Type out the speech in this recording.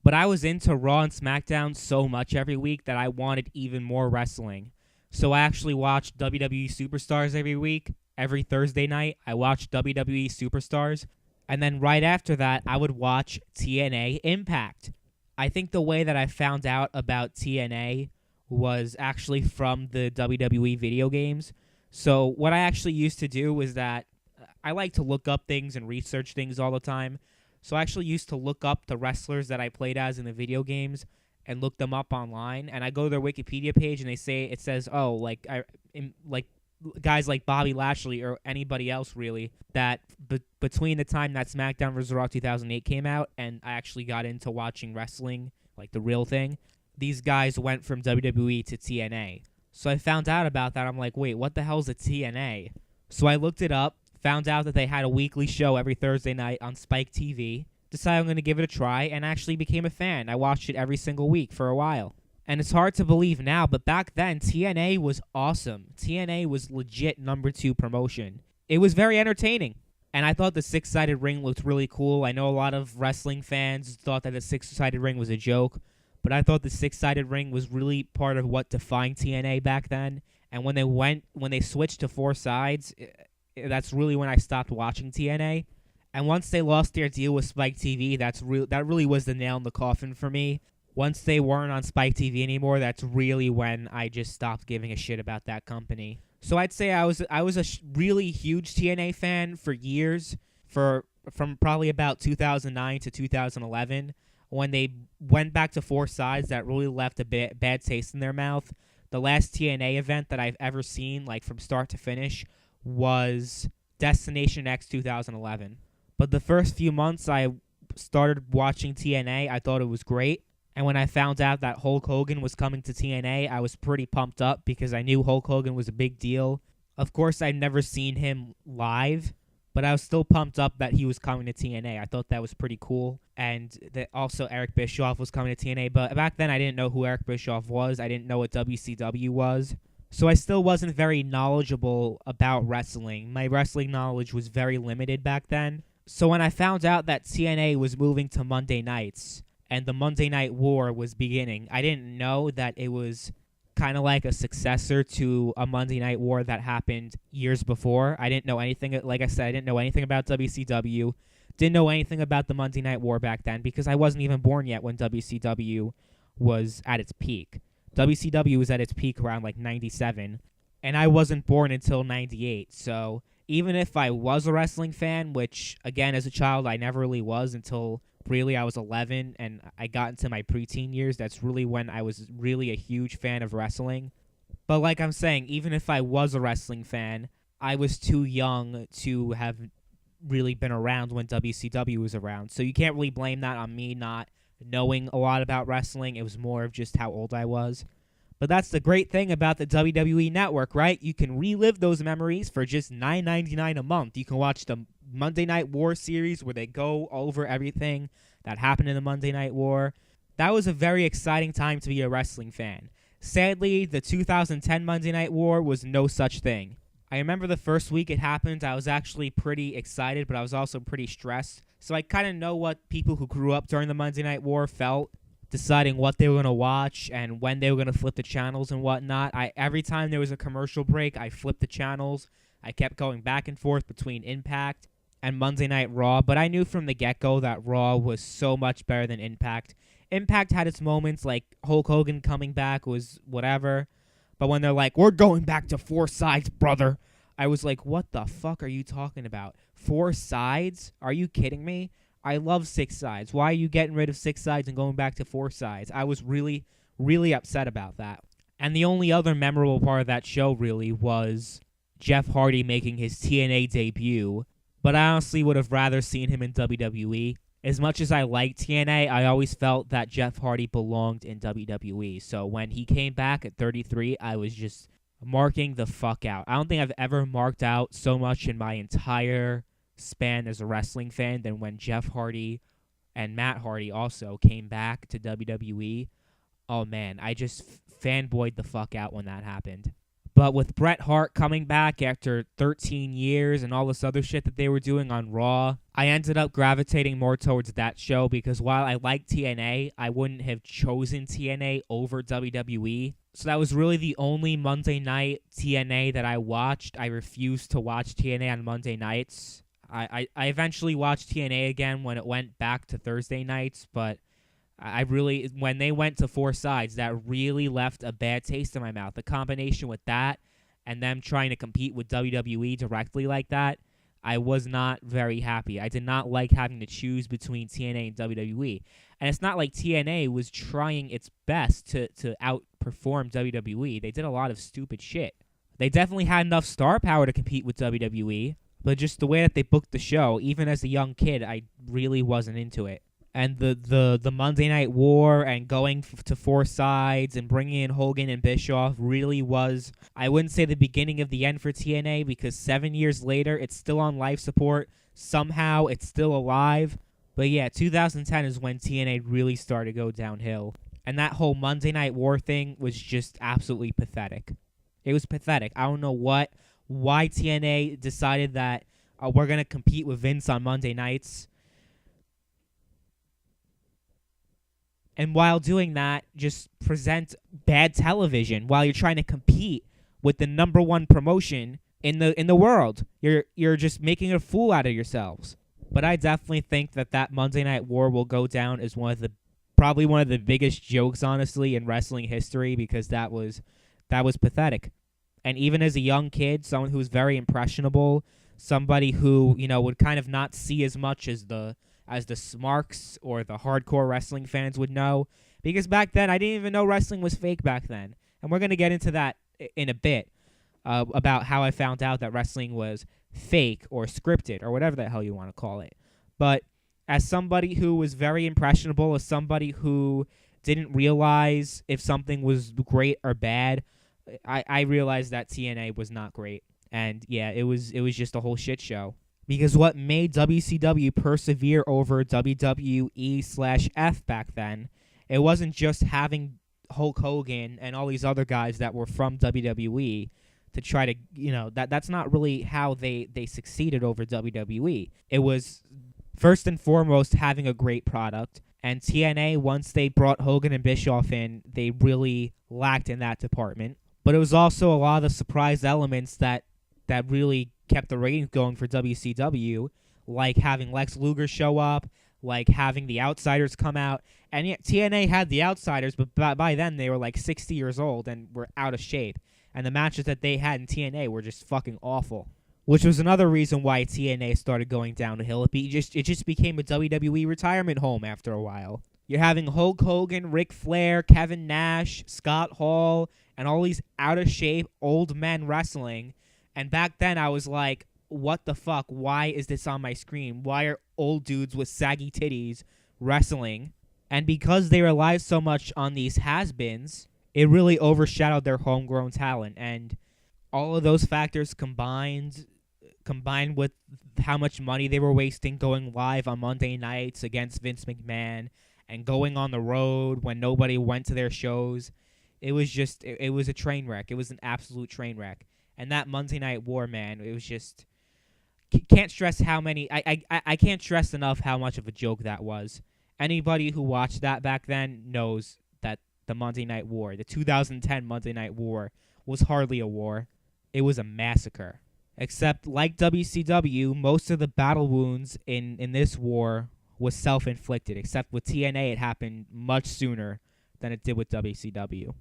But I was into Raw and SmackDown so much every week that I wanted even more wrestling. So I actually watched WWE Superstars every week. Every Thursday night, I watched WWE Superstars. And then right after that, I would watch TNA Impact. I think the way that I found out about TNA was actually from the WWE video games. So what I actually used to do was that I like to look up things and research things all the time. So I actually used to look up the wrestlers that I played as in the video games and look them up online. And I go to their Wikipedia page and it says, oh, like guys like Bobby Lashley or anybody else really that between the time that SmackDown vs. Raw 2008 came out and I actually got into watching wrestling, like the real thing, these guys went from WWE to TNA. So I found out about that. I'm like, wait, what the hell's a TNA? So I looked it up, found out that they had a weekly show every Thursday night on Spike TV, decided I'm going to give it a try, and actually became a fan. I watched it every single week for a while. And it's hard to believe now, but back then, TNA was awesome. TNA was legit #2 promotion. It was very entertaining. And I thought the six-sided ring looked really cool. I know a lot of wrestling fans thought that the six-sided ring was a joke, but I thought the six-sided ring was really part of what defined TNA back then. And when they switched to four sides, that's really when I stopped watching TNA. And once they lost their deal with Spike TV, that really was the nail in the coffin for me. Once they weren't on Spike TV anymore, that's really when I just stopped giving a shit about that company. So I'd say I was a really huge TNA fan for years, from probably about 2009 to 2011, when they went back to four sides. That really left a bad taste in their mouth. The last TNA event that I've ever seen, like from start to finish, was Destination X 2011. But the first few months I started watching TNA, I thought it was great. And when I found out that Hulk Hogan was coming to TNA, I was pretty pumped up because I knew Hulk Hogan was a big deal. Of course, I'd never seen him live, but I was still pumped up that he was coming to TNA. I thought that was pretty cool. And that also Eric Bischoff was coming to TNA. But back then, I didn't know who Eric Bischoff was. I didn't know what WCW was. So I still wasn't very knowledgeable about wrestling. My wrestling knowledge was very limited back then. So when I found out that TNA was moving to Monday nights, and the Monday Night War was beginning, I didn't know that it was kind of like a successor to a Monday Night War that happened years before. I didn't know anything. Like I said, I didn't know anything about WCW. Didn't know anything about the Monday Night War back then because I wasn't even born yet when WCW was at its peak. WCW was at its peak around like 97, and I wasn't born until 98. So even if I was a wrestling fan, which, again, as a child, I never really was until really I was 11 and I got into my preteen years, that's really when I was really a huge fan of wrestling. But like I'm saying, even if I was a wrestling fan, I was too young to have really been around when WCW was around. So you can't really blame that on me not knowing a lot about wrestling. It was more of just how old I was. But that's the great thing about the WWE Network, right? You can relive those memories for just $9.99 a month. You can watch the Monday Night War series where they go over everything that happened in the Monday Night War. That was a very exciting time to be a wrestling fan. Sadly, the 2010 Monday Night War was no such thing. I remember the first week it happened, I was actually pretty excited, but I was also pretty stressed. So I kind of know what people who grew up during the Monday Night War felt, deciding what they were going to watch and when they were going to flip the channels and whatnot. Every time there was a commercial break, I flipped the channels. I kept going back and forth between Impact and Monday Night Raw, but I knew from the get-go that Raw was so much better than Impact. Impact had its moments, like Hulk Hogan coming back was whatever, but when they're like, we're going back to four sides, brother, I was like, what the fuck are you talking about? Four sides? Are you kidding me? I love six sides. Why are you getting rid of six sides and going back to four sides? I was really, really upset about that. And the only other memorable part of that show really was Jeff Hardy making his TNA debut, but I honestly would have rather seen him in WWE. As much as I liked TNA, I always felt that Jeff Hardy belonged in WWE. So when he came back at 33, I was just marking the fuck out. I don't think I've ever marked out so much in my entire span as a wrestling fan than when Jeff Hardy and Matt Hardy also came back to WWE. Oh man, I just fanboyed the fuck out when that happened. But with Bret Hart coming back after 13 years and all this other shit that they were doing on Raw, I ended up gravitating more towards that show because while I like TNA, I wouldn't have chosen TNA over WWE. So that was really the only Monday night TNA that I watched. I refused to watch TNA on Monday nights. I eventually watched TNA again when it went back to Thursday nights, but when they went to 4 sides, that really left a bad taste in my mouth. The combination with that and them trying to compete with WWE directly like that, I was not very happy. I did not like having to choose between TNA and WWE. And it's not like TNA was trying its best to outperform WWE. They did a lot of stupid shit. They definitely had enough star power to compete with WWE, but just the way that they booked the show, even as a young kid, I really wasn't into it. And the Monday Night War and going to 4 sides and bringing in Hogan and Bischoff really was, I wouldn't say the beginning of the end for TNA, because 7 years later, it's still on life support. Somehow, it's still alive. But yeah, 2010 is when TNA really started to go downhill. And that whole Monday Night War thing was just absolutely pathetic. It was pathetic. I don't know why TNA decided that we're going to compete with Vince on Monday nights. And while doing that, just present bad television while you're trying to compete with the number 1 promotion in the world. You're just making a fool out of yourselves. But I definitely think that Monday Night War will go down as probably one of the biggest jokes, honestly, in wrestling history, because that was pathetic. And even as a young kid, someone who was very impressionable, somebody who, would kind of not see as much as the smarks or the hardcore wrestling fans would know. Because back then, I didn't even know wrestling was fake back then. And we're going to get into that in a bit, about how I found out that wrestling was fake or scripted or whatever the hell you want to call it. But as somebody who was very impressionable, as somebody who didn't realize if something was great or bad, I realized that TNA was not great. And yeah, it was just a whole shit show. Because what made WCW persevere over WWE/F back then, it wasn't just having Hulk Hogan and all these other guys that were from WWE to try to, that's not really how they succeeded over WWE. It was, first and foremost, having a great product. And TNA, once they brought Hogan and Bischoff in, they really lacked in that department. But it was also a lot of the surprise elements that really kept the ratings going for WCW, like having Lex Luger show up, like having the Outsiders come out. And yeah, TNA had the Outsiders, but by then they were like 60 years old and were out of shape. And the matches that they had in TNA were just fucking awful, which was another reason why TNA started going downhill. It just became a WWE retirement home after a while. You're having Hulk Hogan, Ric Flair, Kevin Nash, Scott Hall, and all these out-of-shape old men wrestling. And back then, I was like, what the fuck? Why is this on my screen? Why are old dudes with saggy titties wrestling? And because they relied so much on these has-beens, it really overshadowed their homegrown talent. And all of those factors combined with how much money they were wasting going live on Monday nights against Vince McMahon and going on the road when nobody went to their shows, it was a train wreck. It was an absolute train wreck. And that Monday Night War, man, it was just, can't stress I can't stress enough how much of a joke that was. Anybody who watched that back then knows that the Monday Night War, the 2010 Monday Night War, was hardly a war. It was a massacre. Except, like WCW, most of the battle wounds in this war was self-inflicted. Except with TNA, it happened much sooner than it did with WCW.